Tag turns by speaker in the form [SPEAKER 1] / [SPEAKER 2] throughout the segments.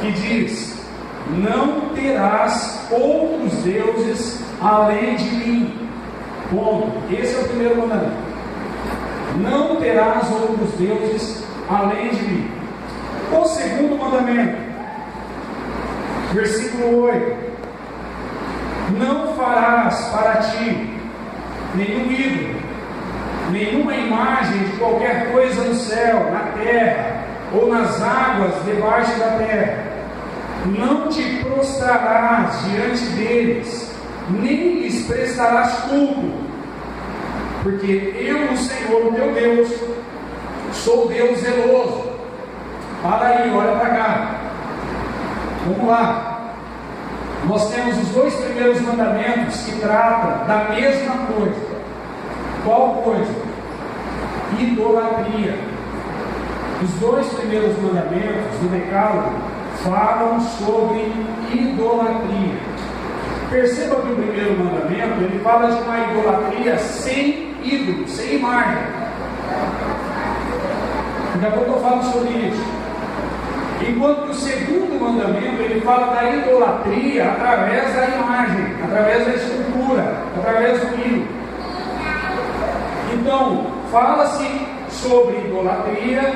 [SPEAKER 1] que diz: não terás outros deuses além de mim. Ponto. Esse é o primeiro mandamento. Não terás outros deuses além de mim. O segundo mandamento, versículo 8: não farás para ti nenhum ídolo, nenhuma imagem de qualquer coisa no céu, na terra ou nas águas debaixo da terra. Não te prostrarás diante deles, nem lhes prestarás culto, porque eu, o Senhor, o teu Deus, sou Deus zeloso. Para aí, olha para cá. Vamos lá. Nós temos os dois primeiros mandamentos que tratam da mesma coisa. Qual coisa? Idolatria. Os dois primeiros mandamentos do Decálogo falam sobre idolatria. Perceba que o primeiro mandamento, ele fala de uma idolatria sem ídolo, sem imagem. Daqui a pouco eu falo sobre isso. Enquanto que o segundo mandamento, ele fala da idolatria através da imagem, através da escultura, através do ídolo. Então, fala-se sobre idolatria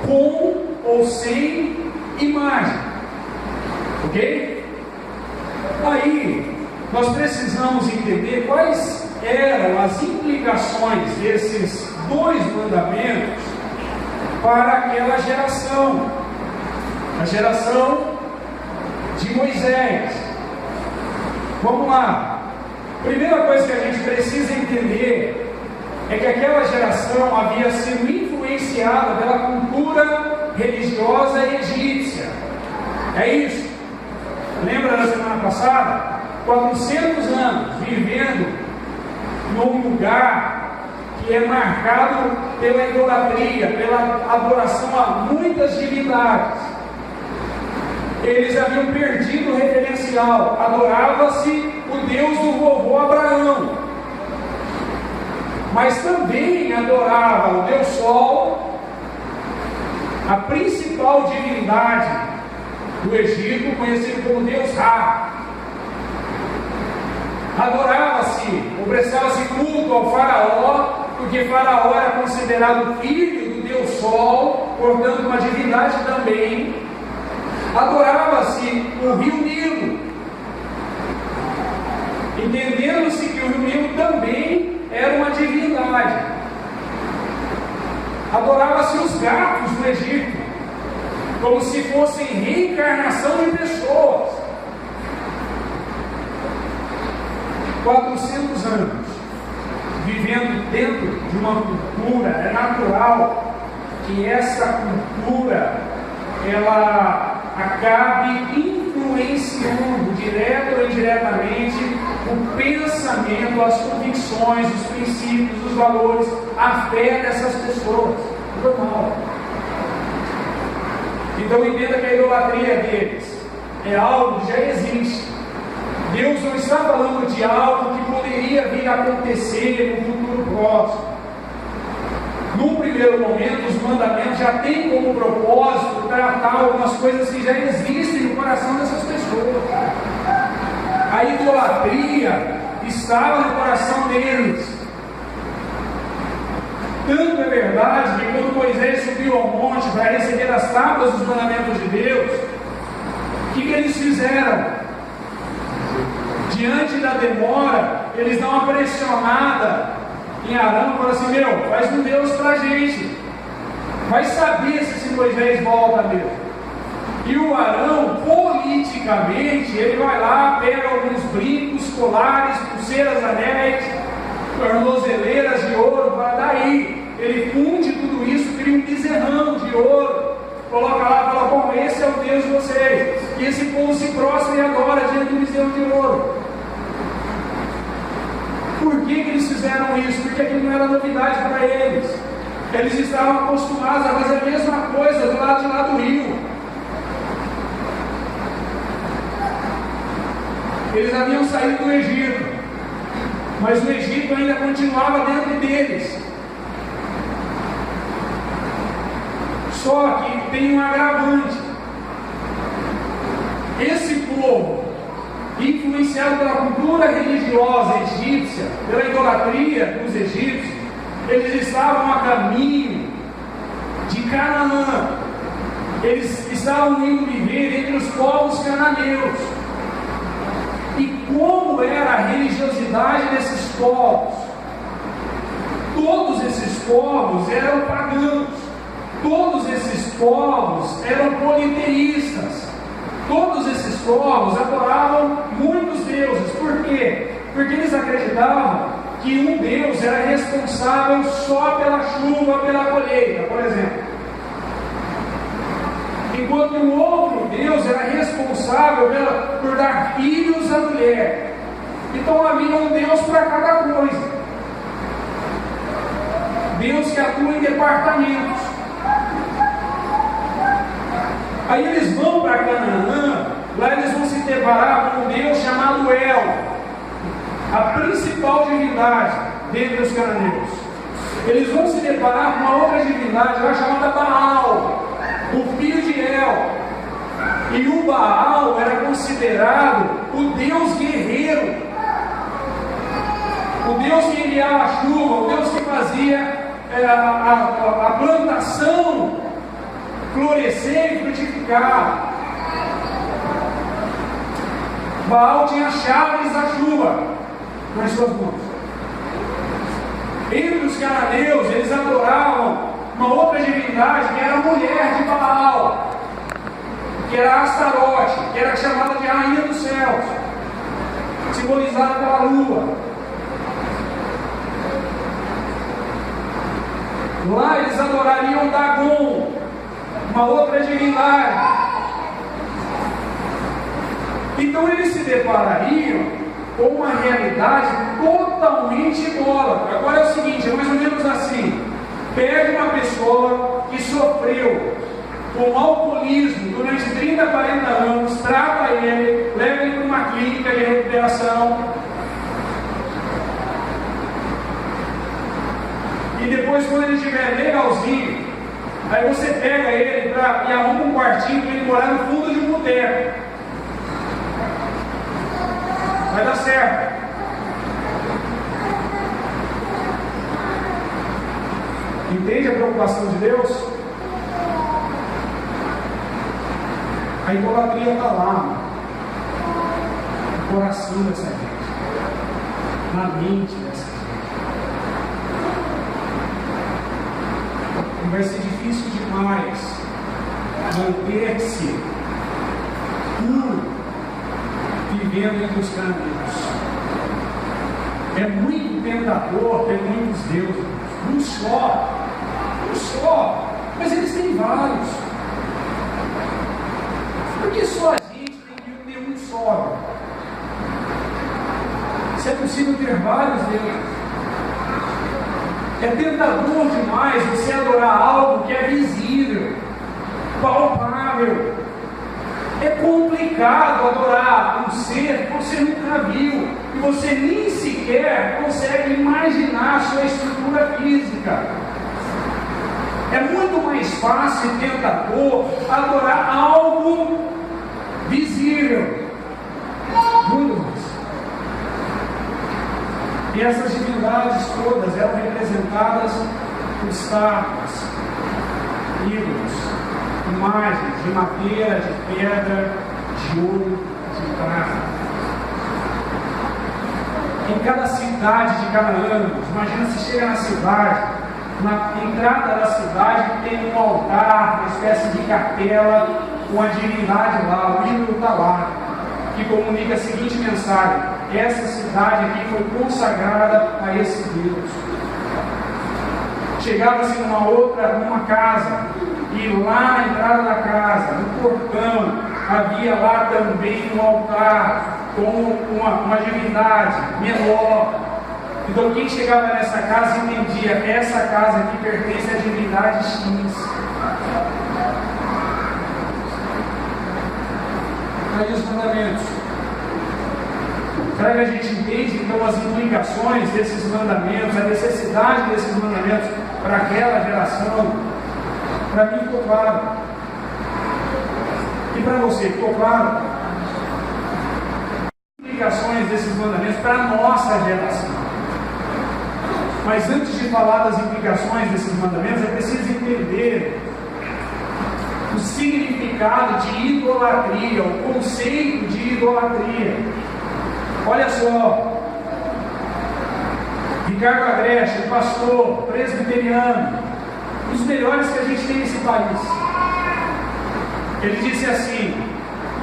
[SPEAKER 1] com ou sem imagem. Ok? Aí, nós precisamos entender quais eram as implicações desses dois mandamentos para aquela geração. A geração de Moisés. Vamos lá. Primeira coisa que a gente precisa entender é que aquela geração havia sido influenciada pela cultura religiosa egípcia. É isso. Lembra da semana passada? 400 anos vivendo num lugar que é marcado pela idolatria, pela adoração a muitas divindades. Eles haviam perdido o referencial. Adorava-se o Deus do vovô Abraão, mas também adorava o Deus Sol, a principal divindade do Egito, conhecido como Deus Ra. Adorava-se, ou prestava-se culto ao faraó, porque faraó era considerado filho do Deus Sol, portanto uma divindade também. Adorava-se o rio Nilo, entendendo-se que o rio Nilo também era uma divindade. Adorava-se os gatos do Egito, como se fossem reencarnação de pessoas. 400 anos vivendo dentro de uma cultura. É natural que essa cultura ela acabe influenciando direto ou indiretamente o pensamento, as convicções, os princípios, os valores, a fé dessas pessoas. Normal. Então entenda que a idolatria deles é algo que já existe. Deus não está falando de algo que poderia vir a acontecer no futuro próximo. Num primeiro momento, os mandamentos já têm como propósito tratar algumas coisas que já existem no coração dessas pessoas. A idolatria estava no coração deles. Tanto é verdade que quando Moisés subiu ao monte para receber as tábuas dos mandamentos de Deus, o que eles fizeram? Diante da demora, eles dão uma pressionada em Arão, fala assim: meu, faz um Deus pra gente. Vai saber se Moisés volta mesmo. E o Arão, politicamente, ele vai lá, pega alguns brincos, colares, pulseiras, anéis, tornozeleiras de ouro, vai daí. Ele funde tudo isso, cria um bezerrão de ouro, coloca lá e fala: bom, esse é o Deus de vocês. E esse povo se prostra e adora diante do bezerro de ouro. Por que eles fizeram isso? Porque aquilo não era novidade para eles. Eles estavam acostumados a fazer a mesma coisa do lado de lá do rio. Eles haviam saído do Egito, mas o Egito ainda continuava dentro deles. Só que tem um agravante. influenciados pela cultura religiosa egípcia, pela idolatria dos egípcios, eles estavam a caminho de Canaã. Eles estavam indo viver entre os povos cananeus. E como era a religiosidade desses povos? Todos esses povos eram pagãos. Todos esses povos eram politeístas. Todos esses povos adoravam muitos deuses. Por quê? Porque eles acreditavam que um Deus era responsável só pela chuva, pela colheita, por exemplo. Enquanto o outro Deus era responsável por dar filhos à mulher. Então havia um Deus para cada coisa. Deus que atua em departamentos. Aí eles vão para Canaã, lá eles vão se deparar com um Deus chamado El, a principal divindade dentre os cananeus. Eles vão se deparar com uma outra divindade lá chamada Baal, o filho de El. E o Baal era considerado o Deus guerreiro, o Deus que enviava a chuva, o Deus que fazia a plantação florescer e frutificar. Baal tinha chaves da chuva nas suas mãos. Entre os cananeus, eles adoravam uma outra divindade que era a mulher de Baal, que era Astarote, que era chamada de Rainha dos Céus, simbolizada pela lua. Lá eles adorariam Dagon, uma outra divindade. Então eles se deparariam com uma realidade totalmente idólatra. Agora é o seguinte, é mais ou menos assim: pega uma pessoa que sofreu com alcoolismo durante 30, 40 anos, trata ele, leva ele para uma clínica de recuperação, e depois, quando ele estiver legalzinho, aí você pega ele e arruma um quartinho para ele morar no fundo de um boteco. Vai dar certo. Entende a preocupação de Deus? A idolatria está lá, no coração dessa gente, na mente dessa gente. E vai ser difícil demais manter-se puro vivendo entre os cananeus. É muito tentador ter muitos deuses, um só, mas eles têm vários. Por que só a gente tem que ter um só? Se é possível ter vários deuses. É tentador demais você adorar algo que é visível, palpável. É complicado adorar um ser que você nunca viu, e você nem sequer consegue imaginar a sua estrutura física. É muito mais fácil e tentador adorar algo visível. Muito mais. E essas divindades todas eram representadas por estátuas, ídolos, imagens de madeira, de pedra, de ouro, de prata. Em cada cidade de Canaã, imagina se chega na cidade, na entrada da cidade tem um altar, uma espécie de capela, com a divindade lá, o ídolo está lá, que comunica a seguinte mensagem: essa cidade aqui foi consagrada a esse Deus. Chegava-se numa casa, e lá na entrada da casa, no portão, havia lá também um altar com uma divindade menor. Então quem chegava nessa casa entendia: essa casa aqui pertence à divindade X. Aí os mandamentos. Será que a gente entende então as implicações desses mandamentos, a necessidade desses mandamentos para aquela geração? Para mim ficou claro. E para você ficou claro? implicações desses mandamentos para a nossa geração. Mas antes de falar das implicações desses mandamentos, é preciso entender o significado de idolatria, o conceito de idolatria. Olha só, Ricardo Agreste, pastor presbiteriano, um dos melhores que a gente tem nesse país, ele disse assim: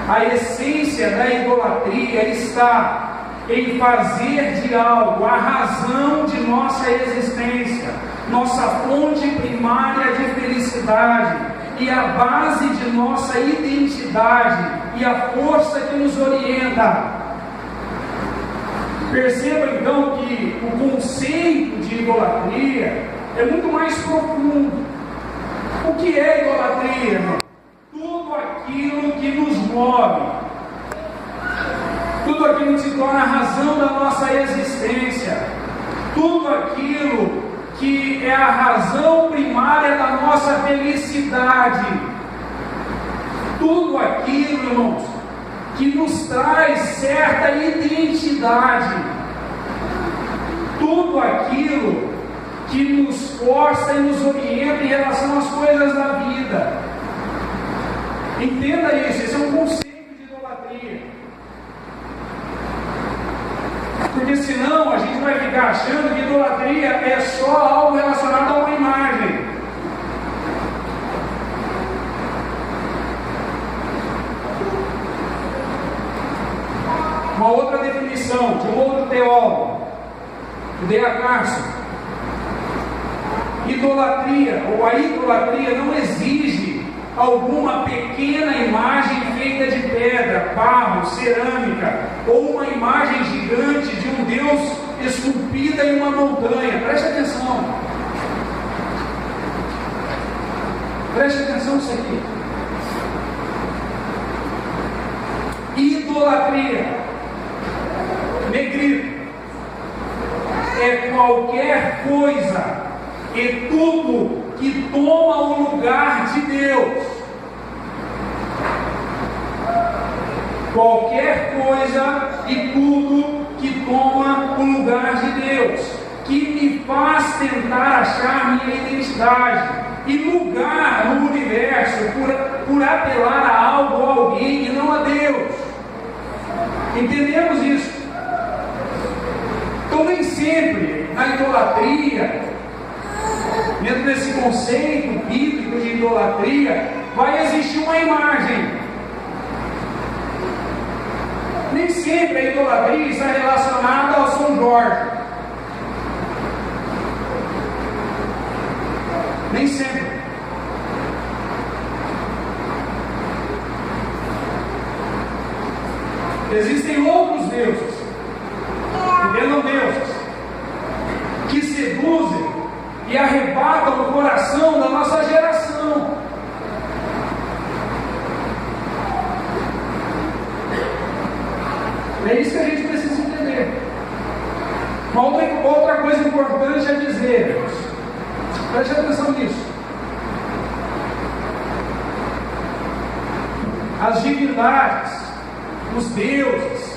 [SPEAKER 1] a essência da idolatria está em fazer de algo a razão de nossa existência, nossa fonte primária de felicidade e a base de nossa identidade e a força que nos orienta. Perceba então que o conceito de idolatria é muito mais profundo. O que é idolatria, irmão? Tudo aquilo que nos move, tudo aquilo que se torna a razão da nossa existência, tudo aquilo que é a razão primária da nossa felicidade, tudo aquilo, irmãos, que nos traz certa identidade, tudo aquilo que nos força e nos orienta em relação às coisas da vida. Entenda isso, esse é um conceito de idolatria. Porque senão a gente vai ficar achando que idolatria é só algo relacionado a uma imagem. Uma outra definição de um outro teólogo, o D.A. Carson: idolatria, ou a idolatria, não exige alguma pequena imagem feita de pedra, barro, cerâmica, ou uma imagem gigante de um Deus esculpida em uma montanha. Preste atenção. Preste atenção nisso aqui. Idolatria, negrito, é qualquer coisa e tudo que toma o lugar de Deus. Qualquer coisa e tudo que toma o lugar de Deus, que me faz tentar achar minha identidade e lugar no universo por apelar a algo ou a alguém e não a Deus. Entendemos isso? Então, nem sempre na idolatria, dentro desse conceito bíblico de idolatria, vai existir uma imagem. Nem sempre a idolatria está relacionada ao São Jorge. Nem sempre. Existem outros deuses, entendam, deuses que seduzem e arrebatam o coração da nossa geração. É isso que a gente precisa entender. Uma outra coisa importante a dizer, preste atenção nisso: as divindades, os deuses,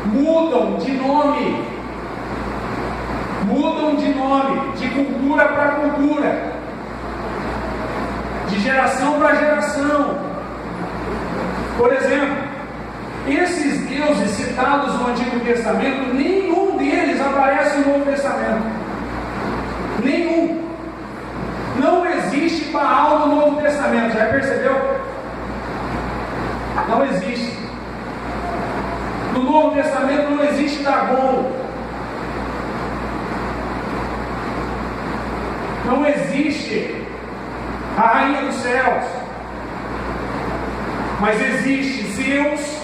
[SPEAKER 1] mudam de nome, de cultura para cultura, de geração para geração. Por exemplo, esses deuses citados no Antigo Testamento, nenhum deles aparece no Novo Testamento. Nenhum. Não existe Baal no Novo Testamento, já percebeu? Não existe. No Novo Testamento não existe Dagon. Não existe a Rainha dos Céus. Mas existe Zeus,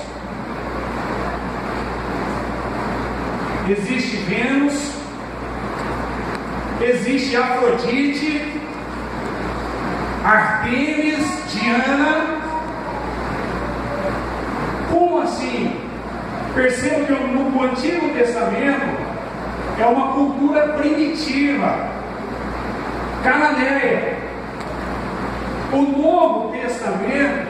[SPEAKER 1] existe Vênus, existe Afrodite, Artemis, Diana. Como assim? Perceba que no Antigo Testamento é uma cultura primitiva, cananeia. O Novo Testamento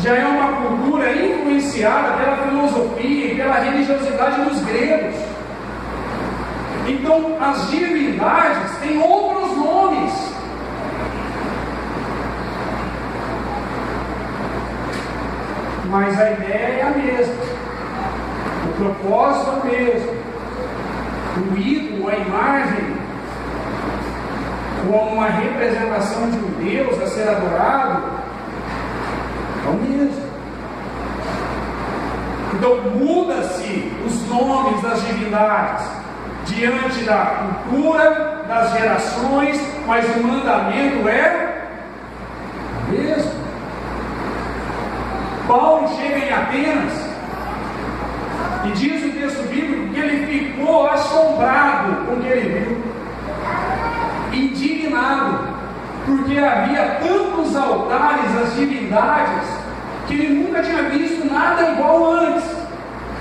[SPEAKER 1] já é uma cultura influenciada pela filosofia e pela religiosidade dos gregos. Então, as divindades têm outros nomes. Mas a ideia é a mesma. O propósito é o mesmo. O ídolo, a imagem, como uma representação de um Deus a ser adorado, é o mesmo. Então muda-se os nomes das divindades diante da cultura, das gerações, mas o mandamento é o mesmo. Paulo chega em Atenas e diz o texto bíblico que ele ficou assombrado com o que ele viu, indignado, porque havia tantos altares às divindades que ele nunca tinha visto nada igual antes.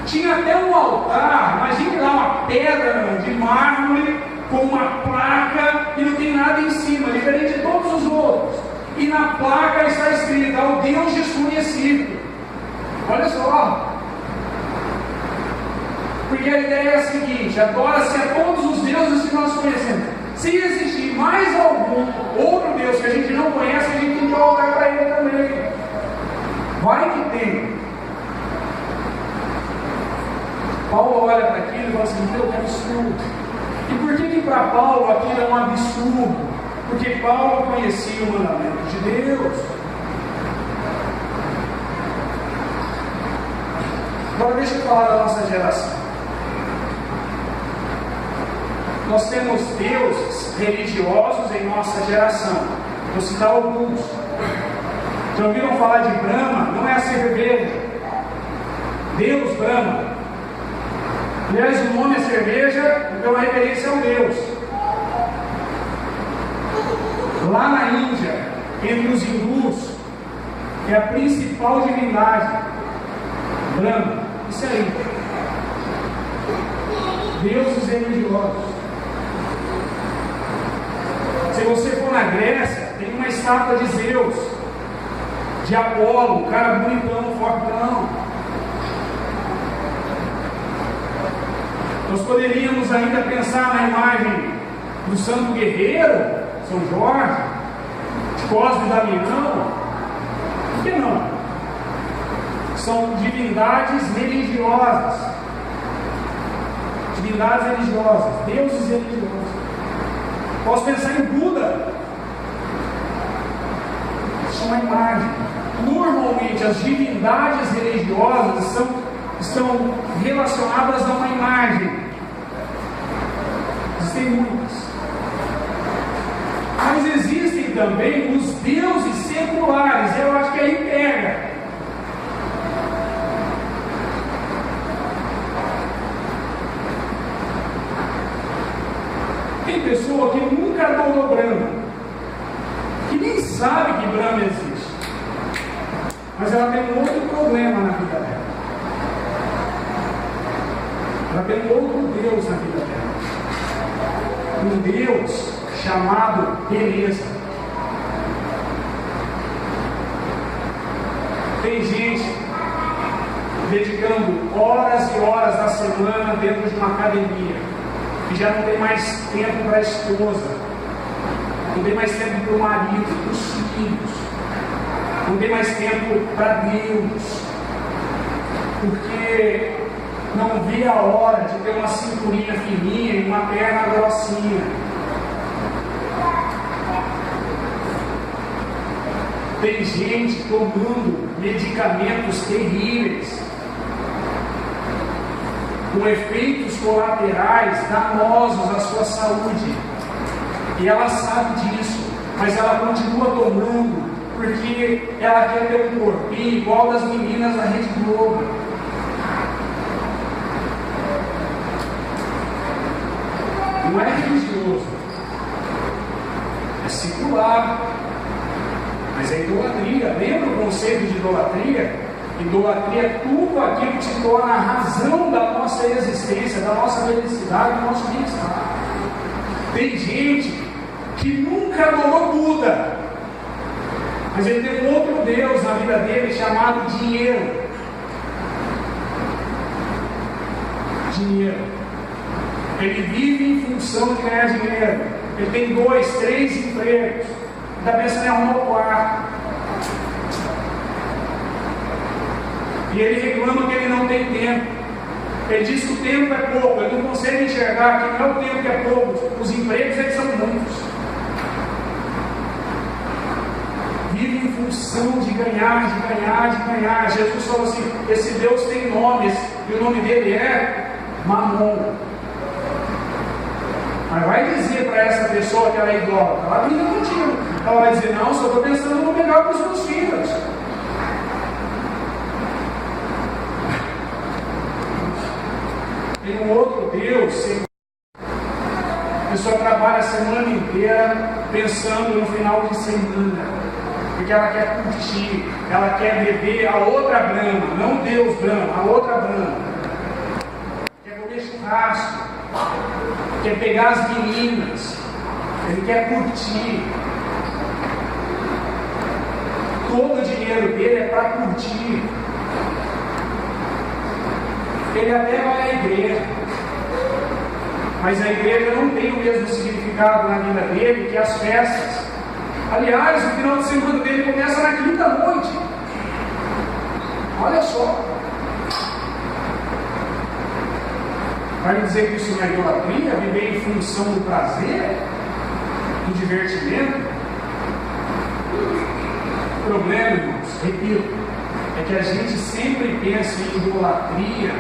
[SPEAKER 1] Tinha até um altar, imagine lá uma pedra de mármore com uma placa e não tem nada em cima, diferente de todos os outros. E na placa está escrito: ao Deus desconhecido. Olha só. Porque a ideia é a seguinte: adora-se a todos os deuses que nós conhecemos. Se existir mais algum outro Deus que a gente não conhece, a gente tem que olhar para ele também. Vai que tem. Paulo olha para aquilo e fala assim: meu, que absurdo. E por que para Paulo aquilo é um absurdo? Porque Paulo conhecia o mandamento de Deus. Agora deixa eu falar da nossa geração. Nós temos deuses religiosos em nossa geração. Vou citar alguns. Já ouviram falar de Brahma? Não é a cerveja. Deus Brahma. Aliás, o nome é cerveja, então a referência é um Deus. Lá na Índia, entre os hindus, é a principal divindade, Brahma. Isso aí. Deuses religiosos. Se você for na Grécia, tem uma estátua de Zeus, de Apolo, um cara bonitão, fortão. Nós poderíamos ainda pensar na imagem do santo guerreiro, São Jorge, de Cosme e Damião. Por que não? São divindades religiosas. Divindades religiosas, deuses religiosos. Posso pensar em Buda. Isso é uma imagem. Normalmente as divindades religiosas estão relacionadas a uma imagem. Existem muitas. Mas existem também os deuses seculares. Eu acho que aí pega. Tem pessoa que nunca adorou Brahma, que nem sabe que Brahma existe, mas ela tem um outro problema na vida dela. Ela tem um outro Deus na vida dela. Um Deus chamado beleza. Tem gente dedicando horas e horas da semana dentro de uma academia, que já não tem mais tempo para a esposa, não tem mais tempo para o marido, para os filhos, não tem mais tempo para Deus, porque não vê a hora de ter uma cinturinha fininha e uma perna grossinha. Tem gente tomando medicamentos terríveis, com efeitos colaterais danosos à sua saúde. E ela sabe disso, mas ela continua tomando, porque ela quer ter um corpinho igual das meninas da Rede Globo. Não é religioso, é secular, mas é idolatria. Lembra o conceito de idolatria? Idolatria é tudo aquilo que se torna a razão da nossa existência, da nossa felicidade, do nosso bem-estar. Tem gente que nunca adorou Buda, Mas ele tem um outro Deus na vida dele chamado dinheiro. Dinheiro. Ele vive em função de ganhar dinheiro. Ele tem 2, 3 empregos. Está pensando em arrumar o quarto. E ele reclama que ele não tem tempo. Ele diz que o tempo é pouco. Ele não consegue enxergar que não é o tempo que é pouco. Os empregos eles são muitos. Vive em função de ganhar, de ganhar, de ganhar. Jesus falou assim: esse Deus tem nomes, e o nome dele é Mamon. Mas vai dizer para essa pessoa que ela é idólatra, ela briga contigo. Ela vai dizer: não, só estou pensando no melhor para os meus filhos. Tem um outro Deus. A pessoa trabalha a semana inteira pensando no final de semana, porque ela quer curtir, ela quer beber a outra Brahma, não Deus Brahma, a outra Brahma. Quer comer churrasco, quer pegar as meninas, ele quer curtir. Todo o dinheiro dele é para curtir. Ele até vai à igreja, mas a igreja não tem o mesmo significado na vida dele que as festas. Aliás, o final de semana dele começa na quinta-noite. Olha só. Vai me dizer que isso não é idolatria? Viver em função do prazer, do divertimento? O problema, irmãos, repito, é que a gente sempre pensa em idolatria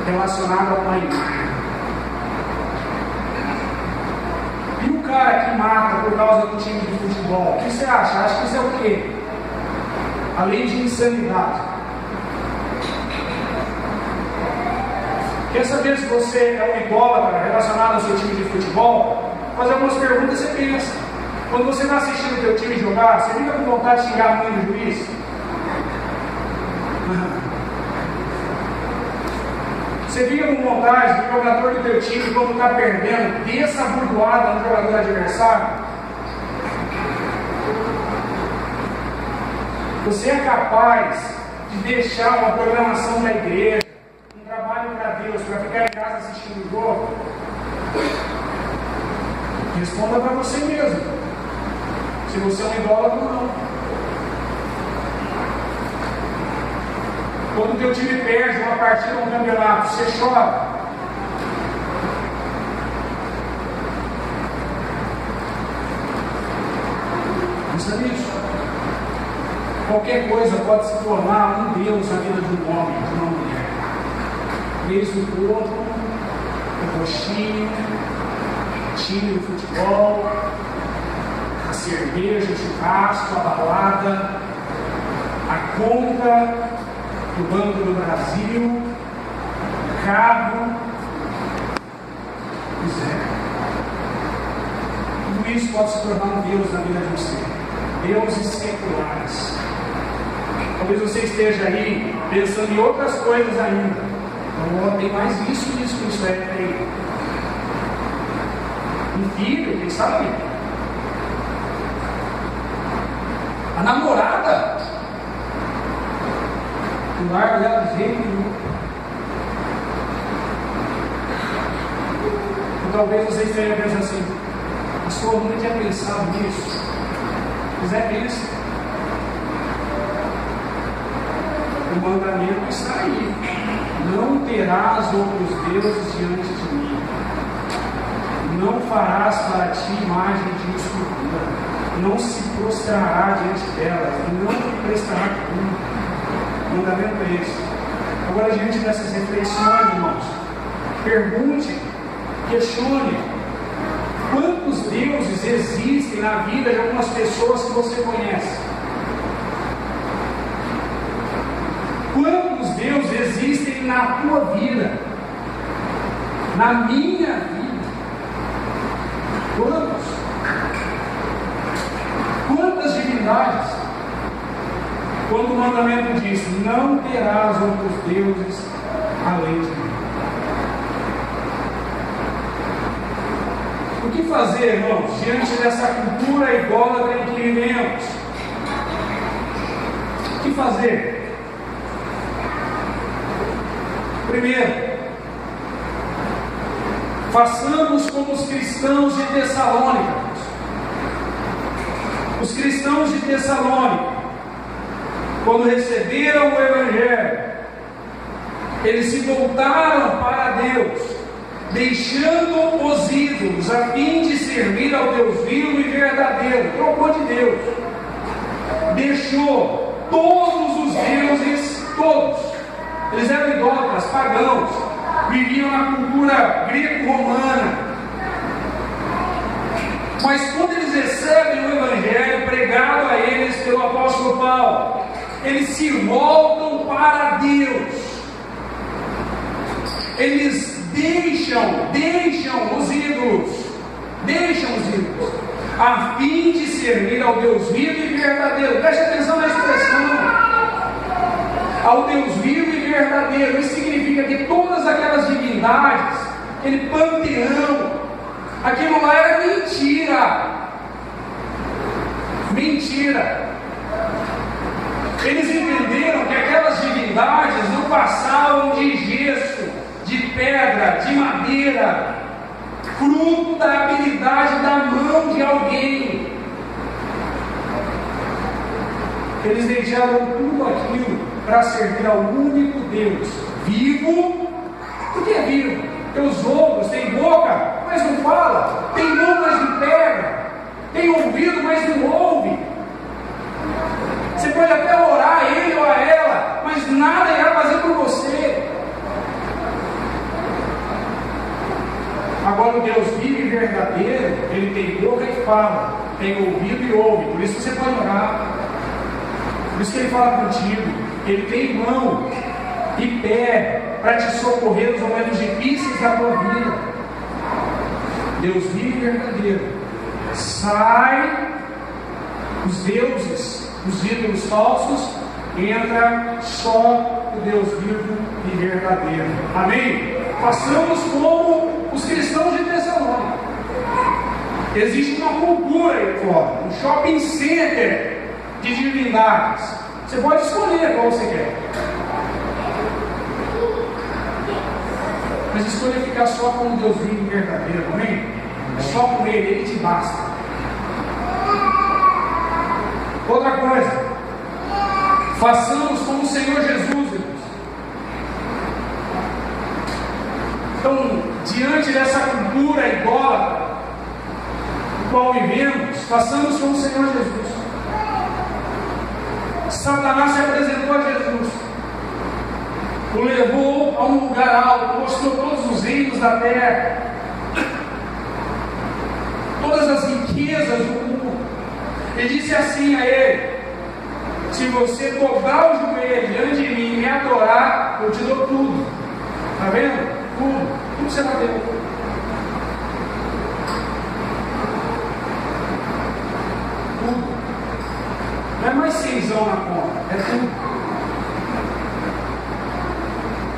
[SPEAKER 1] relacionada a uma imagem. E o cara que mata por causa do time de futebol, o que você acha? Acha que isso é o quê? Além de insanidade. Quer saber se você é um idólatra relacionado ao seu time de futebol? Fazer algumas perguntas e você pensa. Quando você está assistindo o teu time jogar, você fica com vontade de xingar a mãe do juiz? Você fica com vontade do jogador do teu time, quando está perdendo, desça a burdoada no jogador adversário? Você é capaz de deixar uma programação da igreja, um trabalho para Deus, para ficar em casa assistindo o jogo? Responda para você mesmo, se você é um idólatra ou não. Quando o teu time perde uma partida no campeonato, você chora. Pensa nisso. Qualquer coisa pode se tornar um Deus na vida de um homem, de uma mulher. Desde o corpo, o coxinho, o time do futebol, a cerveja, o churrasco, a balada, a conta do Banco do Brasil, carro. Pois é. Tudo isso pode se tornar um Deus na vida de você. Deuses seculares. Talvez você esteja aí pensando em outras coisas ainda. Então, tem mais isso, é aí. Um filho, quem sabe? A namorada. O lar dela de jeito nenhum. Ou talvez você esteja pensando assim: pastor, eu nunca tinha pensado nisso. Mas pensa. O mandamento está aí: não terás outros deuses diante de mim, não farás para ti imagem de escultura, não se prostrará diante dela, e não te prestará culto. O mandamento é esse. Agora, diante dessas reflexões, irmãos, pergunte, questione: quantos deuses existem na vida de algumas pessoas que você conhece? Quantos deuses existem na tua vida? Na minha vida? Quantos? Quantas divindades? Quando o mandamento diz: não terás outros deuses além de mim. O que fazer, irmãos, diante dessa cultura idólatra em que vivemos? O que fazer? Primeiro, façamos como os cristãos de Tessalônica. Os cristãos de Tessalônica, quando receberam o Evangelho, eles se voltaram para Deus, deixando os ídolos, a fim de servir ao Deus vivo e verdadeiro. Trocou de Deus, deixou todos os deuses, todos. Eles eram idólatras, pagãos, viviam na cultura greco-romana. Mas quando eles recebem o Evangelho pregado a eles pelo apóstolo Paulo, eles se voltam para Deus. Eles deixam os ídolos, a fim de servir ao Deus vivo e verdadeiro. Preste atenção na expressão, ao Deus vivo e verdadeiro. Isso significa que todas aquelas divindades, aquele panteão, aquilo lá era mentira. Eles entenderam que aquelas divindades não passavam de gesso, de pedra, de madeira, fruto da habilidade da mão de alguém. Eles deixaram tudo aquilo para servir ao único Deus vivo. Por que é vivo? Porque os outros têm boca, mas não fala, tem mão, mas não pega, tem ouvido, mas não ouve. Você pode até orar a ele ou a ela, mas nada irá fazer por você. Agora o Deus vivo e verdadeiro, ele tem boca e fala, tem ouvido e ouve. Por isso você pode orar, por isso que ele fala contigo. Ele tem mão e pé para te socorrer nos momentos difíceis da tua vida. Deus vivo e verdadeiro. Sai os deuses, os ídolos falsos, entra só o Deus vivo e verdadeiro. Amém? Façamos como os cristãos de Tessalônica. Existe uma cultura aí fora, um shopping center de divindades. Você pode escolher qual você quer, mas escolha ficar só com o Deus vivo e verdadeiro. Amém? Só com ele te basta. Outra coisa, façamos como o Senhor Jesus, irmãos. Então, diante dessa cultura idólatra no qual vivemos, façamos como o Senhor Jesus. Satanás se apresentou a Jesus, o levou a um lugar alto, mostrou todos os reinos da terra, todas as riquezas do mundo, e disse assim a ele: se você dobrar o joelho diante de mim e me adorar, eu te dou tudo. Está vendo? Tudo você vai ter. Tudo. Não é mais 100 na conta, é tudo.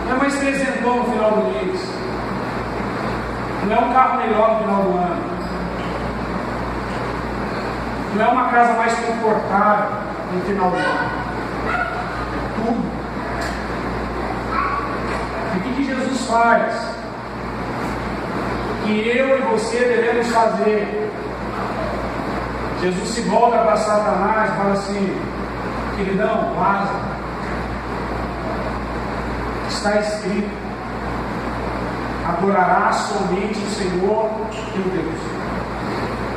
[SPEAKER 1] Não é mais 300 no final do mês. Não é um carro melhor no final do ano. Não é uma casa mais confortável no final do ano. Tudo. E o que Jesus faz? Que eu e você devemos fazer. Jesus se volta para Satanás e fala assim: queridão, vaza. Está escrito: adorarás somente o Senhor teu Deus.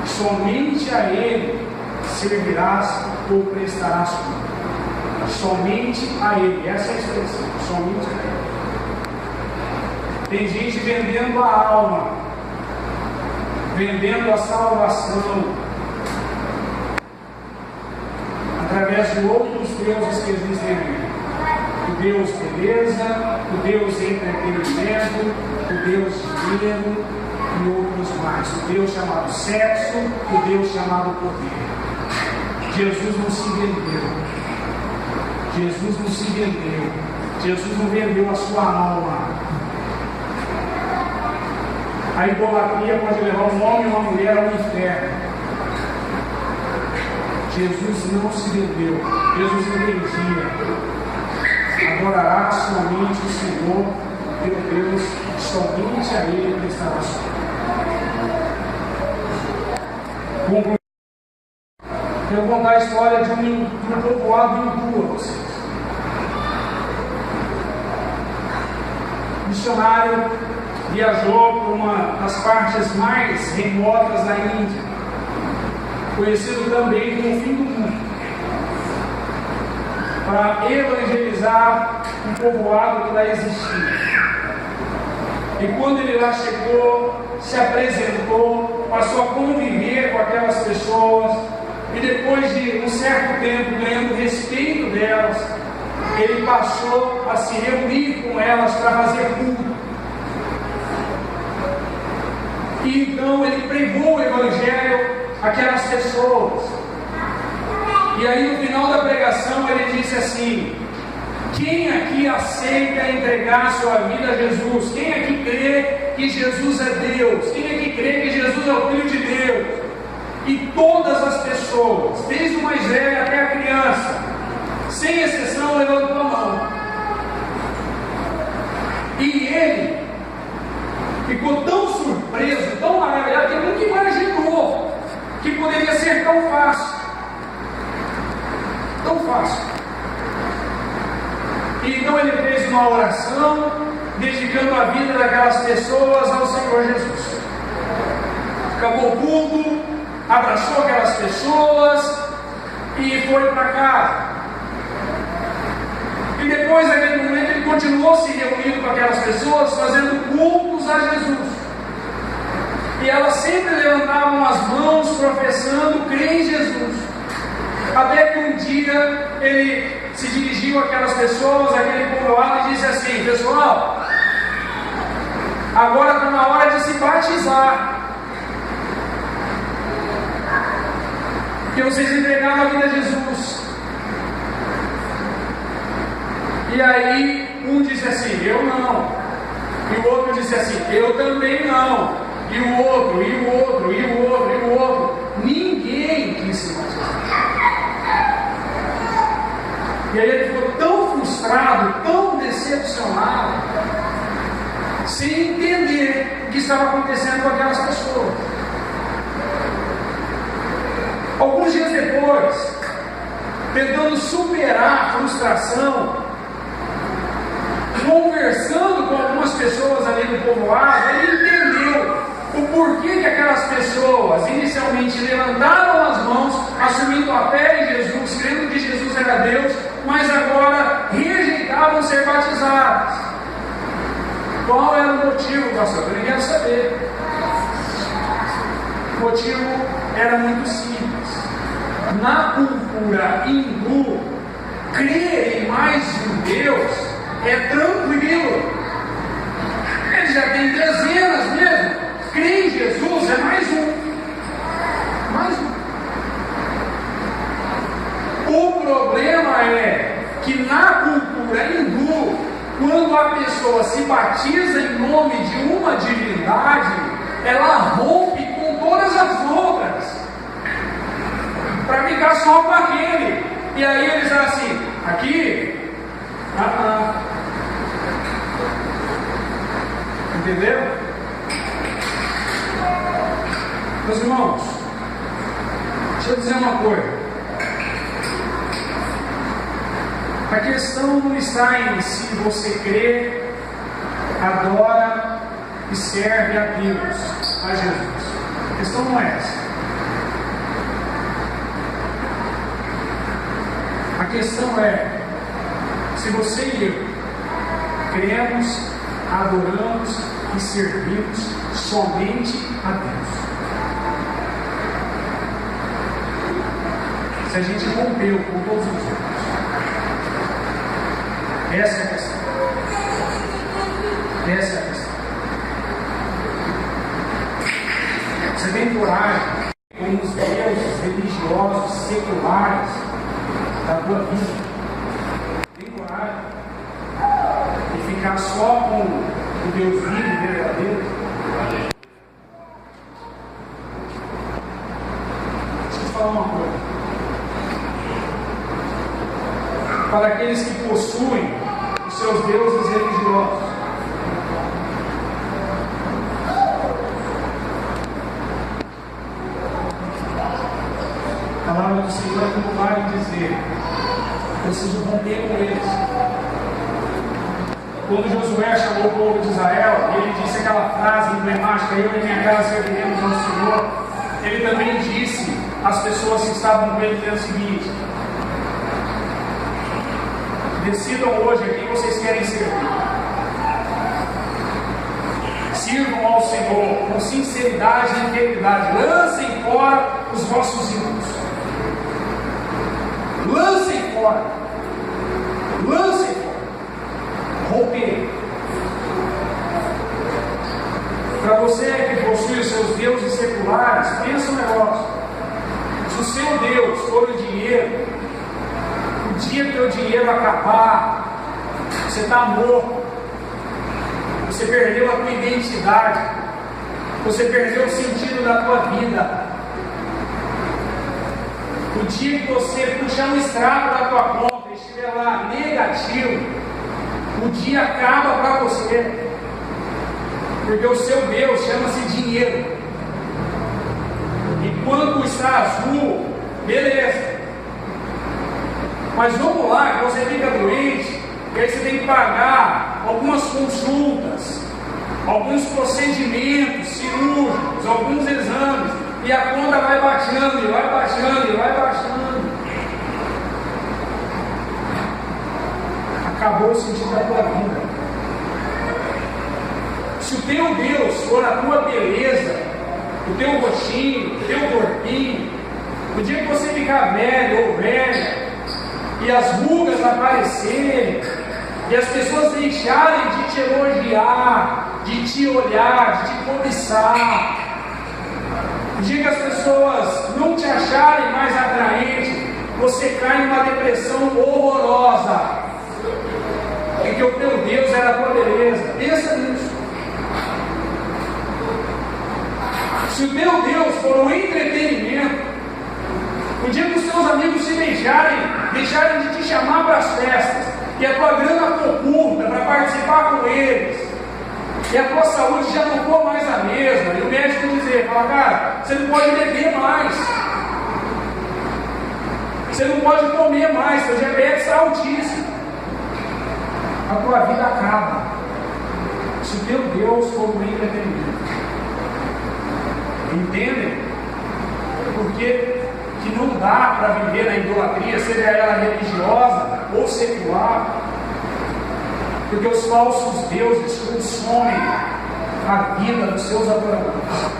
[SPEAKER 1] Somente a Ele servirás ou prestarás culto. Somente a Ele. Essa é a expressão. Somente a Ele. Tem gente vendendo a alma, vendendo a salvação, através de outros deuses que existem aqui. O Deus beleza, o Deus entretenimento, o Deus dinheiro e outros mais. O Deus chamado sexo, o Deus chamado poder. Jesus não se vendeu. Jesus não se vendeu. Jesus não vendeu a sua alma. A idolatria pode levar um homem e uma mulher ao inferno. Jesus não se vendeu. Jesus entendia: adorará somente o Senhor, teu Deus, somente a Ele prestará conta. Eu vou contar a história de um povoado hindu a vocês. O missionário viajou para uma das partes mais remotas da Índia, conhecido também como o fim do mundo, para evangelizar um povoado que lá existia. E quando ele lá chegou, se apresentou, passou a conviver com aquelas pessoas, e depois de um certo tempo ganhando respeito delas, ele passou a se reunir com elas para fazer culto. E então ele pregou o Evangelho àquelas pessoas. E aí no final da pregação ele disse assim: quem aqui aceita entregar sua vida a Jesus? Quem aqui crê que Jesus é Deus? Quem aqui crê que Jesus é o Filho de Deus? E todas as pessoas, desde o mais velho até a criança, sem exceção, levantou a mão. E ele ficou tão surpreso, tão maravilhado, que ele nunca imaginou que poderia ser tão fácil. Tão fácil. E então ele fez uma oração, dedicando a vida daquelas pessoas ao Senhor Jesus. Acabou o culto, abraçou aquelas pessoas e foi para casa. E depois daquele momento ele continuou se reunindo com aquelas pessoas, fazendo cultos a Jesus. E elas sempre levantavam as mãos, professando crer em Jesus. Até que um dia ele se dirigiu àquelas pessoas, àquele povoado, e disse assim: pessoal, agora está na hora de se batizar. Porque vocês entregaram a vida a Jesus. E aí um disse assim: eu não. E o outro disse assim: eu também não. E o outro, e o outro, e o outro, e o outro. Ninguém quis se batizar. E aí ele ficou tão frustrado, tão decepcionado, sem entender o que estava acontecendo com aquelas pessoas. Alguns dias depois, tentando superar a frustração, conversando com algumas pessoas ali no povoado, ele entendeu o porquê que aquelas pessoas inicialmente levantaram as mãos, assumindo a fé em Jesus, crendo que Jesus era Deus, mas agora rejeitavam ser batizados. Qual era o motivo, pastor? Eu quero saber. O motivo era muito simples. Na cultura hindu, crer em mais de um Deus é tranquilo. Ele já tem dezenas mesmo. Crer em Jesus é mais um. Mais um. O problema é que na cultura hindu, quando a pessoa se batiza em nome de uma divindade, ela rompe com todas as outras, para ficar só com aquele. E aí eles dizem assim: aqui, entendeu? Meus irmãos, deixa eu dizer uma coisa. A questão não está em se você crê, adora e serve a Deus, a Jesus. A questão não é essa. A questão é: se você e eu cremos, adoramos e servimos somente a Deus. Se a gente rompeu com todos os outros. Essa é a questão. Essa é a questão. Você tem coragem com os deuses religiosos, seculares da tua vida? Tem coragem de ficar só com o Deus vivo e verdadeiro? Deixa eu te falar uma coisa. para aqueles que possuem os seus deuses religiosos. A palavra do Senhor é como vai dizer: preciso romper com eles. Quando Josué chamou o povo de Israel, ele disse aquela frase emblemática: eu e minha casa serviremos ao Senhor. Ele também disse às pessoas que estavam com ele o seguinte: decidam hoje a quem vocês querem servir. Sirvam ao Senhor com sinceridade e integridade. Lancem fora os vossos ídolos. Lancem fora. Lancem fora. Romper. Para você que possui os seus deuses seculares, pensa um negócio. Se o seu Deus for o dinheiro, o dia que o dinheiro acabar, você está morto. Você perdeu a tua identidade. Você perdeu o sentido da tua vida. O dia que você puxar um extrato da tua conta e estiver lá negativo, o dia acaba para você. Porque o seu Deus chama-se dinheiro. Enquanto está azul, beleza. Mas vamos lá, que você fica doente, e aí você tem que pagar algumas consultas, alguns procedimentos cirúrgicos, alguns exames, e a conta vai baixando, e vai baixando, e vai baixando. Acabou o sentido da tua vida. Se o teu Deus for a tua beleza, o teu rostinho, o teu corpinho, o dia que você ficar velho ou velha, e as rugas aparecerem, e as pessoas deixarem de te elogiar, de te olhar, de te cobiçar, o dia que as pessoas não te acharem mais atraente, você cai numa depressão horrorosa, porque o teu Deus era a tua beleza. Pensa nisso. Se o teu Deus for um entretenimento, o dia que os teus amigos se deixarem de te chamar para as festas, e a tua grana for curta para participar com eles, e a tua saúde já não for mais a mesma, e o médico dizer, fala, cara, você não pode beber mais, você não pode comer mais, seu diabetes está altíssimo, a tua vida acaba. Se o teu Deus for um entretenimento, entendem? Porque que não dá para viver na idolatria, seja ela religiosa ou secular, porque os falsos deuses consomem a vida dos seus adoradores.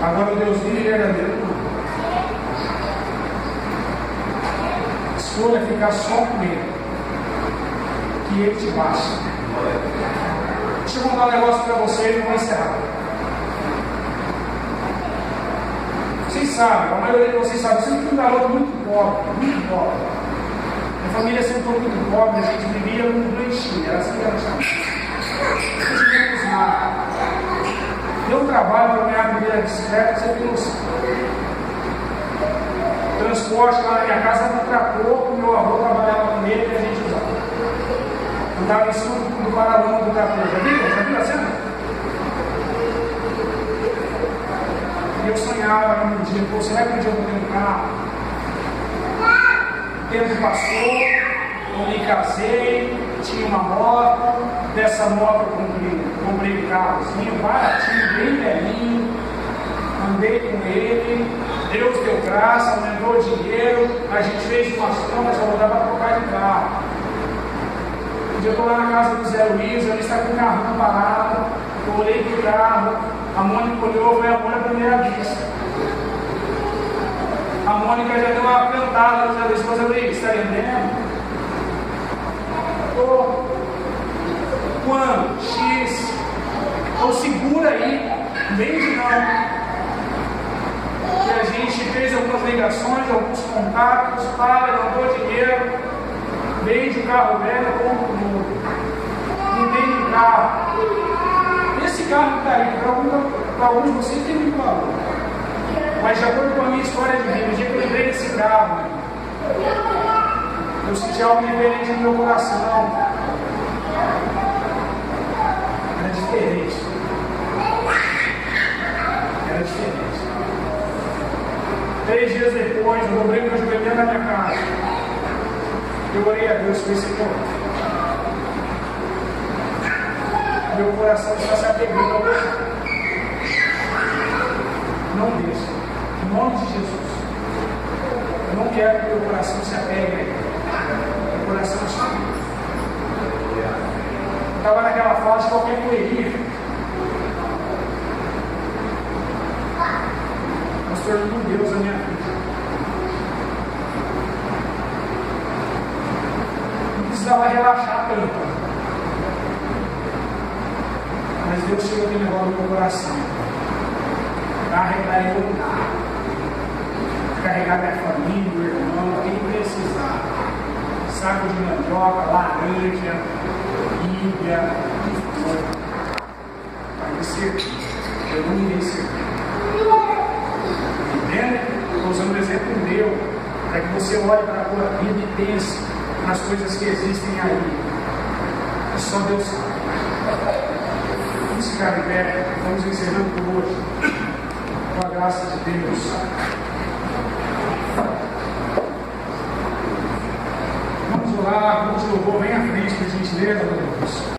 [SPEAKER 1] Agora o Deus vivo e verdadeiro não. Escolha ficar só com Ele, que Ele te basta. Deixa eu contar um negócio para vocês e vou encerrar. Vocês sabem, a maioria de vocês sabe, eu sempre fui um garoto muito pobre, muito pobre. Minha família sempre foi muito pobre, a gente vivia num ranchinho, era assim que era chamado. Não tínhamos nada. Deu um trabalho para ganhar a primeira bicicleta, você tem noção. Transporte lá na minha casa era um trator, meu avô trabalhava com ele e a gente usava. Andava em cima do paralama do trator, já viu a cena? E eu sonhava um dia, pô, será que um dia eu vou ter um carro? O tempo passou, eu me casei, tinha uma moto, dessa moto eu comprei um carrozinho baratinho, bem velhinho, andei com ele, Deus deu graça, aumentou o dinheiro, a gente fez umas contas, só dava para trocar de carro. Um dia eu estou lá na casa do Zé Luiz, ele está com o carro parado, eu olhei para o carro, a Mônica olhou, foi amor à primeira vista. A Mônica já deu uma cantada no Zé Luiz, mas eu falei, está entendendo? Quando? X. Então segura aí, vende não. E a gente fez algumas ligações, alguns contatos, levantou dinheiro, vende o carro velho, compra o novo. Não vende o carro. Esse carro que está aí, para alguns de vocês tem muito valor. Mas de acordo com a minha história de vida, o dia que eu lembrei desse carro, Eu senti algo diferente no meu coração. Era diferente. Era diferente. 3 dias depois, eu dobrei meu joelho dentro da minha casa. Eu orei a Deus e falei, Senhor, meu coração está se apegando ao pecado. Não deixe. Em nome de Jesus. Eu não quero que meu coração se apegue a ele. Meu coração está. Eu estava naquela fase de qualquer correria. Mas tornou Deus a minha vida. Não precisava relaxar tanto. Mas Deus chegou a me levar no meu coração. Carregar em outro lugar. Carregar minha família, meu irmão, quem precisar. Saco de mandioca, laranja, Bíblia, o que for. Para me servir. Eu não irei servir. Entende? Estou usando um exemplo meu, para que você olhe para a tua vida e pense nas coisas que existem aí. É só Deus sabe. Vamos ficar em pé, vamos encerrando por hoje. Com a graça de Deus. Vamos orar, vamos louvor, vem à frente, por gentileza, meu Deus.